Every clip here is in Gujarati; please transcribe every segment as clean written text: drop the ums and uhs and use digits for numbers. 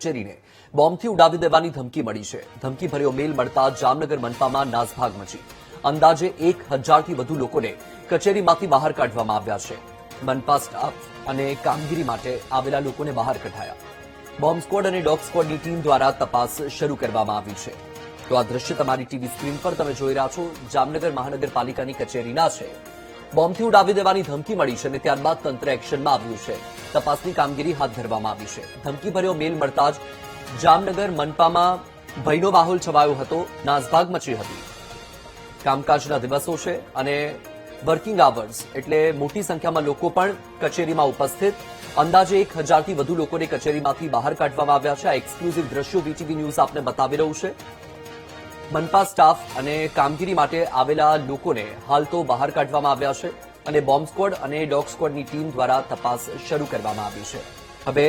કચેરીને બોમ્બથી ઉડાવી દેવાની ધમકી મળી છે। ધમકીભર્યો મેલ મળતા જામનગર મનપામાં નાસભાગ મચી। અંદાજે 1000થી વધુ લોકોને કચેરીમાંથી બહાર કાઢવામાં આવ્યા છે। મનપા સ્ટાફ અને કામગીરી માટે આવેલા લોકોને બહાર કઢાયા। બોમ્બ સ્ક્વોડ અને ડોગ સ્ક્વોડની ટીમ દ્વારા તપાસ શરૂ કરવામાં આવી છે। તો આ દ્રશ્ય તમારી ટીવી સ્ક્રીન પર તમે જોઈ રહ્યા છો। જામનગર મહાનગરપાલિકાની કચેરીના છે। બોમ્બથી ઉડાવી દેવાની ધમકી મળી છે અને ત્યારબાદ તંત્ર એક્શનમાં આવ્યું છે। તપાસની કામગીરી હાથ ધરવામાં આવી છે। ધમકીભર્યો મેલ મળતા જ જામનગર મનપામાં ભયનો માહોલ છવાયો હતો। નાસભાગ મચી હતી। કામકાજના દિવસો છે અને વર્કિંગ આવર્સ એટલે મોટી સંખ્યામાં લોકો પણ કચેરીમાં ઉપસ્થિત। અંદાજે 1000થી વધુ લોકોને કચેરીમાંથી બહાર કાઢવામાં આવ્યા છે। આ એક્સક્લુઝિવ દ્રશ્યો વીટીવી ન્યૂઝ આપને બતાવી રહ્યું છે। મનપા સ્ટાફ અને કામગીરી માટે આવેલા લોકોને હાલ તો બહાર કાઢવામાં આવ્યા છે અને બોમ્બ સ્ક્વોડ અને ડોગ સ્ક્વોડની ટીમ દ્વારા તપાસ શરૂ કરવામાં આવી છે। હવે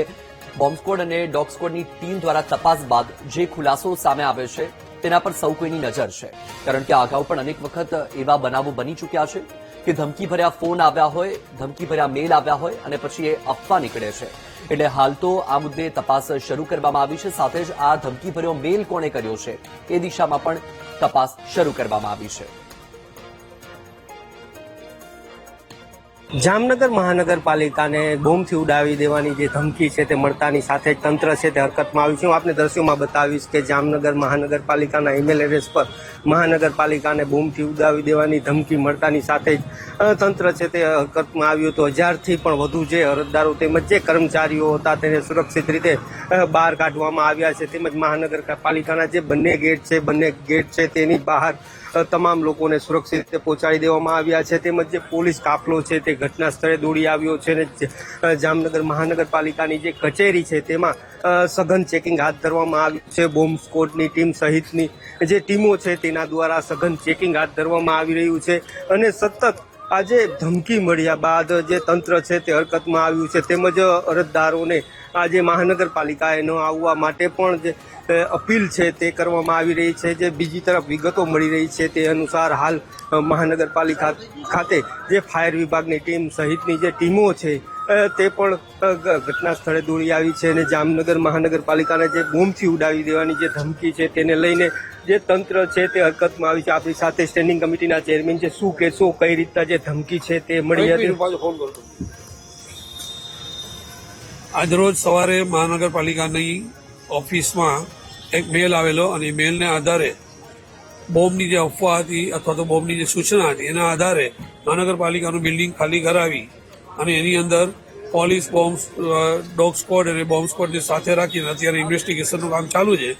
બોમ્બ સ્ક્વોડ અને ડોગ સ્ક્વોડની ટીમ દ્વારા તપાસ બાદ જે ખુલાસો સામે આવે છે તેના પર સૌ કોઈની નજર છે, કારણ કે અગાઉ પણ અનેક વખત એવા બનાવો બની ચૂક્યા છે કે ધમકીભર્યા ફોન આવ્યા હોય, ધમકીભર્યા મેલ આવ્યા હોય અને પછી એ અફવા નીકળે છે। એટલે હાલ તો આ મુદ્દે તપાસ શરૂ કરવામાં આવી છે। સાથે જ આ ધમકીભર્યો મેલ કોણે કર્યો છે એ દિશામાં પણ તપાસ શરૂ કરવામાં આવી છે। જામનગર મહાનગરપાલિકાને બોમ્બથી ઉડાવી દેવાની જે ધમકી છે તે મળતાની સાથે જ તંત્ર છે તે હરકતમાં આવ્યું છે। હું આપને દ્રશ્યોમાં બતાવીશ કે જામનગર મહાનગરપાલિકાના ઈમેલ એડ્રેસ પર મહાનગરપાલિકાને બોમ્બથી ઉડાવી દેવાની ધમકી મળતાની સાથે જ તંત્ર છે તે હરકતમાં આવ્યું। તો 1000થી પણ વધુ જે અરજદારો તેમજ જે કર્મચારીઓ હતા તેને સુરક્ષિત રીતે બહાર કાઢવામાં આવ્યા છે। તેમજ મહાનગરપાલિકાના જે બંને ગેટ છે તેની બહાર તમામ લોકોને સુરક્ષિત રીતે પહોંચાડી દેવામાં આવ્યા છે। તેમજ જે પોલીસ કાફલો છે તે ઘટના સ્થળે દોડી આવ્યો છે અને જામનગર મહાનગરપાલિકાની જે કચેરી છે તેમાં સઘન ચેકિંગ હાથ ધરવામાં આવ્યું છે। બોમ્બ સ્ક્વોડની ટીમ સહિતની જે ટીમો છે તેના દ્વારા સઘન ચેકિંગ હાથ ધરવામાં આવી રહ્યું છે અને સતત આજે ધમકી મળ્યા બાદ જે તંત્ર છે તે હરકતમાં આવ્યું છે। તેમજ અરજદારોને આજે મહાનગરપાલિકાએ ન આવવા માટે પણ જે અપીલ છે તે કરવામાં આવી રહી છે। જે બીજી તરફ વિગતો મળી રહી છે તે અનુસાર હાલ મહાનગરપાલિકા ખાતે જે ફાયર વિભાગની ટીમ સહિતની જે ટીમો છે તે પણ ઘટના સ્થળે દોડી આવી છે અને જામનગર મહાનગરપાલિકાને જે બોમ્બથી ઉડાવી દેવાની જે ધમકી છે તેને લઈને જે તંત્ર છે તે હરકતમાં આવી છે। આપણી સાથે સ્ટેન્ડિંગ કમિટીના ચેરમેન છે, શું કહેશો, કઈ રીતના જે ધમકી છે તે મળી હતી? આજરોજ સવારે મહાનગરપાલિકાની ઓફિસમાં એક મેલ આવેલો અને મેલને આધારે બોમ્બની જે અફવા હતી અથવા તો બોમ્બની જે સૂચના હતી એના આધારે મહાનગરપાલિકાનું બિલ્ડિંગ ખાલી કરાવી અને એની અંદર પોલીસ, ડોગ સ્ક્વોડ અને બોમ્બ સ્ક્વોડને સાથે રાખીને અત્યારે ઇન્વેસ્ટિગેશનનું કામ ચાલુ છે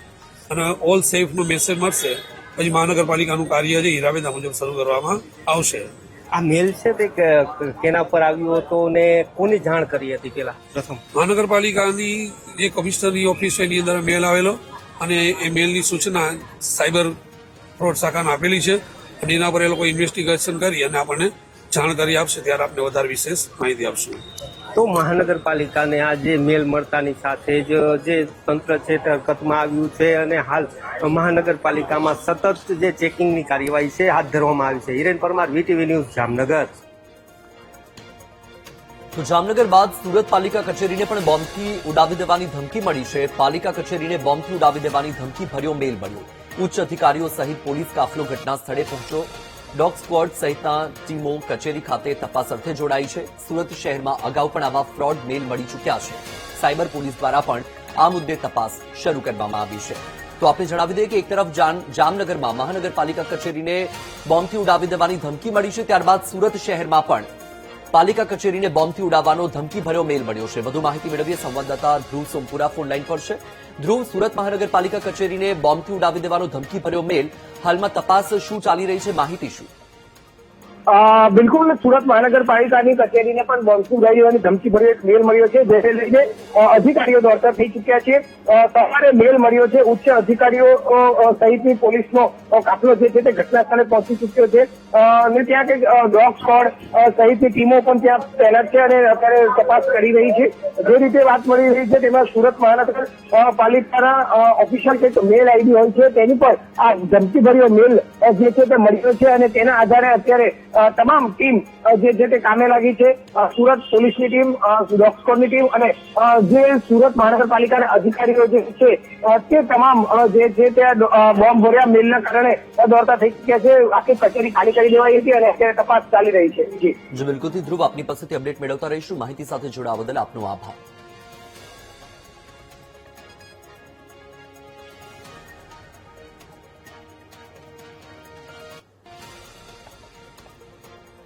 અને ઓલ સેફનો મેસેજ મળશે પછી મહાનગરપાલિકાનું કાર્ય છે ઇરાદેદાર મુજબ શરૂ કરવામાં આવશે। આ મેલ છે તે કેના પર આવ્યો હતો ને કોની જાણ કરી હતી? પેલા પ્રથમ મહાનગરપાલિકાની જે કમિશનરની ઓફિસ છે એની અંદર મેલ આવેલો અને એ મેલની સૂચના સાયબર ફ્રોડ શાખાને આપેલી છે અને એના પર એ લોકો ઇન્વેસ્ટિગેશન કરી અને આપણને જાણકારી આપશે ત્યારે આપણે વધારે વિશેષ માહિતી આપશું। તો મહાનગરપાલિકાને આ જે મેલ મળતાની સાથે જ જે તંત્ર છે તે હરકતમાં આવ્યું છે અને હાલ મહાનગરપાલિકામાં સતત જે ચેકિંગની કાર્યવાહી છે હાથ ધરવામાં આવી છે। Hiren Parmar, VTV news, Jamnagar. તો જામનગર બાદ સુરત પાલિકા કચેરીને પણ બોમ્બથી ઉડાવી દેવાની ધમકી મળી છે। પાલિકા કચેરીને બોમ્બથી ઉડાવી દેવાની ધમકી ભર્યો મેલ મળ્યો। ઉચ્ચ અધિકારીઓ સહિત પોલીસ કાફલો ઘટના સ્થળે પહોંચ્યો। ડોગ સ્ક્વોડ સહિતના ટીમો કચેરી ખાતે તપાસ અર્થે જોડાઈ છે। સુરત શહેરમાં અગાઉ પણ આવા ફ્રોડ મેલ મળી ચૂક્યા છે। સાયબર પોલીસ દ્વારા પણ આ મુદ્દે તપાસ શરૂ કરવામાં આવી છે। તો આપણે જણાવી દઈએ કે એક તરફ જામનગરમાં મહાનગરપાલિકા કચેરીને બોમ્બથી ઉડાવી દેવાની ધમકી મળી છે, ત્યારબાદ સુરત શહેરમાં પણ પાલિકા કચેરીને બોમ્બથી ઉડાવવાનો ધમકી ભર્યો મેલ મળ્યો છે। વધુ માહિતી મેળવીએ સંવાદદાતા ધ્રુવ સોમપુરા ફોન લાઈન પર છે। ધ્રુવ, સુરત મહાનગરપાલિકા કચેરીને બોમ્બથી ઉડાવી દેવાનો ધમકી ભર્યો મેલ, હાલમાં તપાસ શું ચાલી રહી છે, માહિતી શું? બિલકુલ, સુરત મહાનગરપાલિકાની કચેરીને પણ બોમ્બથી ઉડાવી દેવાની ધમકી ભર્યો એક મેલ મળ્યો છે, જેને લઈને અધિકારીઓ દોડતા થઈ ચૂક્યા છે। સવારે મેલ મળ્યો છે, ઉચ્ચ અધિકારીઓ સહિતની પોલીસનો કાફલો છે તે ઘટના સ્થળે પહોંચી ચૂક્યો છે અને ત્યાં કંઈક ડોગ સ્ક્વોડ સહિતની ટીમો પણ ત્યાં તૈનાત છે અને અત્યારે તપાસ કરી રહી છે। જે રીતે વાત મળી રહી છે તેમાં સુરત મહાનગરપાલિકાના ઓફિશિયલ કંઈક મેલ આઈડી હોય છે તેની પર આ ધમકીભર્યો મેલ જે છે તે મળ્યો છે અને તેના આધારે અત્યારે તમામ ટીમ જે છે તે કામે લાગી છે। સુરત પોલીસની ટીમ, ડોગ સ્ક્વોડની ટીમ અને જે સુરત મહાનગરપાલિકાના અધિકારીઓ અધિકારીઓ જે છે તે તમામ જે ત્યાં બોમ્બ ભર્યા મેલના કારણે દોડતા થઈ ચુક્યા છે. આખી કચેરી ખાલી કરી દેવાઈ હતી અને અત્યારે તપાસ ચાલી રહી છે. જી બિલકુલથી ધ્રુવ, આપની પાસેથી અપડેટ મેળવતા રહીશું. માહિતી સાથે જોડાવા બદલ આપનો આભાર.